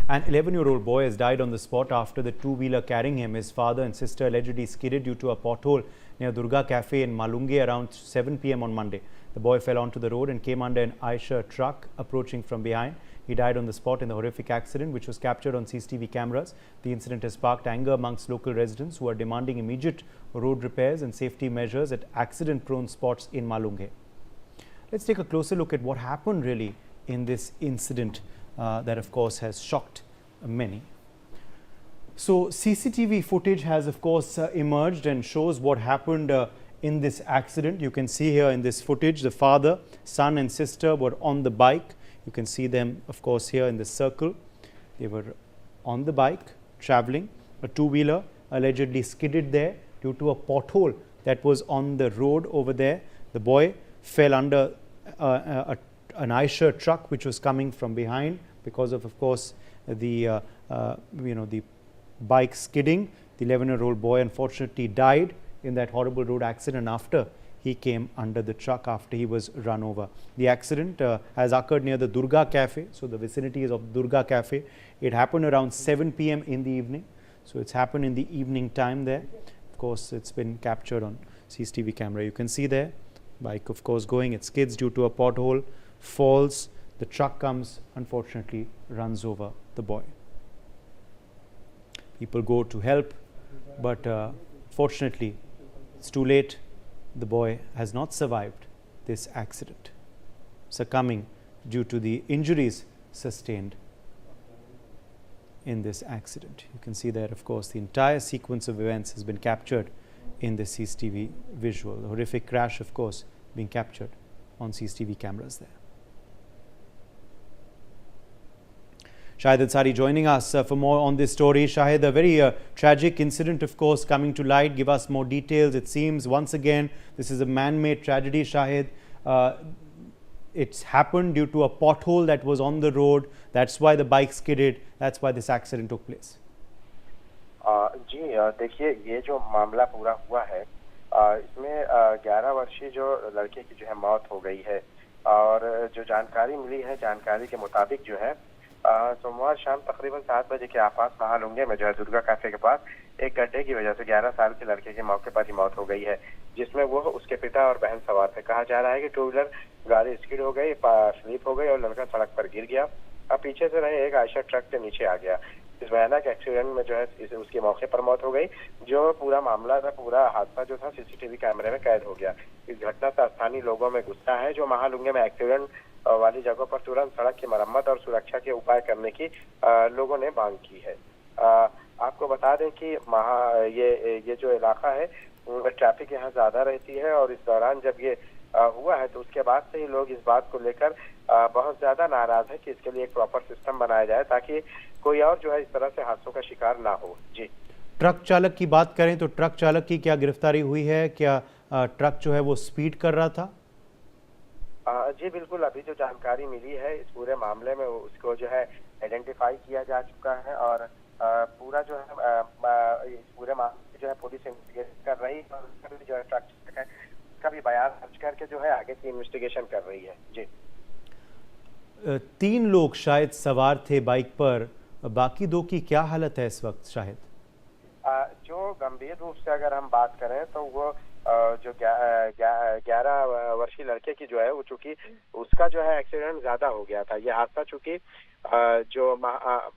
An 11-year-old boy has died on the spot after the two-wheeler carrying him, his father and sister allegedly skidded due to a pothole near Durga Cafe in Malunge around 7 p.m. on Monday. The boy fell onto the road and came under an Eicher truck approaching from behind. He died on the spot in the horrific accident, which was captured on CCTV cameras. The incident has sparked anger amongst local residents who are demanding immediate road repairs and safety measures at accident-prone spots in Malunge. Let's take a closer look at what happened really in this incident that of course has shocked many. So CCTV footage has of course emerged and shows what happened in this accident. You can see here in this footage the father, son and sister were on the bike. You can see them of course here in the circle. They were on the bike traveling. A two-wheeler allegedly skidded there due to a pothole that was on the road over there. The boy fell under an Eicher truck which was coming from behind because of course the the bike skidding. The 11-year-old boy unfortunately died in that horrible road accident after he came under the truck after he was run over. The accident has occurred near the Durga Cafe, so the vicinity is of Durga Cafe. It happened around 7 p.m. in the evening, so it's happened in the evening time there. Of course, it's been captured on CCTV camera. You can see there, bike of course going, it skids due to a pothole, falls, the truck comes, unfortunately runs over the boy. People go to help, but fortunately it's too late. The boy has not survived this accident, succumbing due to the injuries sustained in this accident. You can see there, of course, the entire sequence of events has been captured in the CCTV visual. The horrific crash, of course, being captured on CCTV cameras there. Shahid Ansari joining us for more on this story. Shahid, a very tragic incident, of course, coming to light. Give us more details. It seems once again this is a man-made tragedy, Shahid. It's happened due to a pothole that was on the road. That's why the bike skidded. That's why this accident took place. जी देखिए, ये जो मामला पूरा हुआ है इसमें 11 वर्षीय जो लड़के की जो है मौत हो गई है और जो जानकारी मिली है, जानकारी के मुताबिक जो है सोमवार शाम तकरीबन 7 बजे के आसपास महालुंगे में जो है दुर्गा कैफे के पास एक गड्ढे की वजह से 11 साल के लड़के की मौके पर ही मौत हो गई है, जिसमें वो उसके पिता और बहन सवार थे। कहा जा रहा है कि टू व्हीलर गाड़ी स्किड हो गई, स्लिप हो गई और लड़का सड़क पर गिर गया और पीछे से रहे एक आयशर ट्रक के नीचे आ गया। इस भयानक एक्सीडेंट में जो है उसकी मौके पर मौत हो गई। जो पूरा मामला था, पूरा हादसा जो था सीसीटीवी कैमरे में कैद हो गया। इस घटना से स्थानीय लोगों में गुस्सा है, जो महालुंगे में एक्सीडेंट वाली जगहों पर तुरंत सड़क की मरम्मत और सुरक्षा के उपाय करने की लोगों ने मांग की है। आपको बता दें कि ये जो इलाका है ट्रैफिक यहाँ ज्यादा रहती है और इस दौरान जब ये हुआ है तो उसके बाद से ही लोग इस बात को लेकर बहुत ज्यादा नाराज है कि इसके लिए एक प्रॉपर सिस्टम बनाया जाए ताकि कोई और जो है इस तरह से हादसों का शिकार ना हो। जी, ट्रक चालक की बात करें तो ट्रक चालक की क्या गिरफ्तारी हुई है? क्या ट्रक जो है वो स्पीड कर रहा था? जी बिल्कुल, अभी जो जानकारी मिली है इस पूरे मामले में उसको जो है आइडेंटिफाई किया जा चुका है और पूरा जो है इस पूरे मामले जो है पुलिस इन्वेस्टिगेट कर रही है और जो है ट्रक चालक है उसका भी बयान दर्ज करके जो है आगे की इन्वेस्टिगेशन कर रही है। जी, 3 लोग शायद सवार थे बाइक पर, बाकी 2 की क्या हालत है इस वक्त? शायद जो गंभीर रूप से अगर हम बात करें तो वो जो 11 वर्षीय लड़के की जो है वो चूंकि उसका जो है एक्सीडेंट ज्यादा हो गया था। ये हादसा चूंकि जो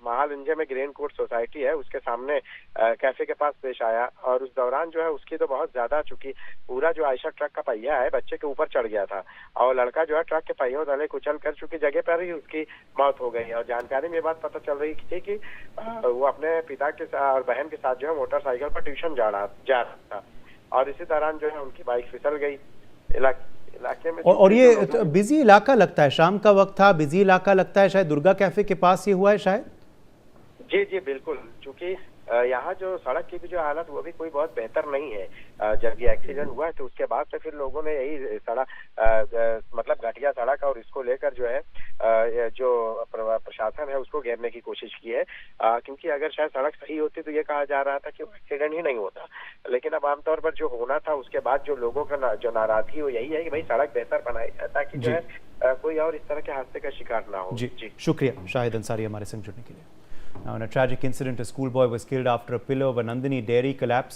महालुंगे में ग्रीन कोर्ट सोसाइटी है उसके सामने कैफे के पास पेश आया और उस दौरान जो है उसकी तो बहुत ज्यादा, चूंकि पूरा जो आयशर ट्रक का पहिया है बच्चे के ऊपर चढ़ गया था और लड़का जो है ट्रक के पहियों तले कुचल कर चूंकि जगह पर ही उसकी मौत हो गई। और जानकारी में ये बात पता चल रही थी कि वो अपने पिता के साथ और बहन के साथ जो है मोटरसाइकिल पर ट्यूशन जा रहा था और इसी दौरान जो है उनकी बाइक फिसल गई इलाके में। और ये बिजी इलाका लगता है, शाम का वक्त था, बिजी इलाका लगता है, शायद दुर्गा कैफे के पास ये हुआ है शायद। जी जी बिल्कुल, चूंकि यहाँ जो सड़क की भी जो हालत वो भी कोई बहुत बेहतर नहीं है। जब ये एक्सीडेंट हुआ है तो उसके बाद से फिर लोगों ने यही सड़क मतलब घटिया सड़क और इसको लेकर जो है जो प्रशासन है उसको घेरने की कोशिश की है, क्योंकि अगर शायद सड़क सही होती तो ये कहा जा रहा था कि वो एक्सीडेंट ही नहीं होता। लेकिन अब आमतौर पर जो होना था उसके बाद जो लोगों का जो नाराजगी वो यही है कि भाई सड़क बेहतर बनाई जाए ताकि जो है कोई और इस तरह के हादसे का शिकार ना हो। जी, शुक्रिया शाहिद अंसारी हमारे संग जुड़ने के लिए। Now, in a tragic incident, a schoolboy was killed after a pillar of a Nandini dairy collapsed.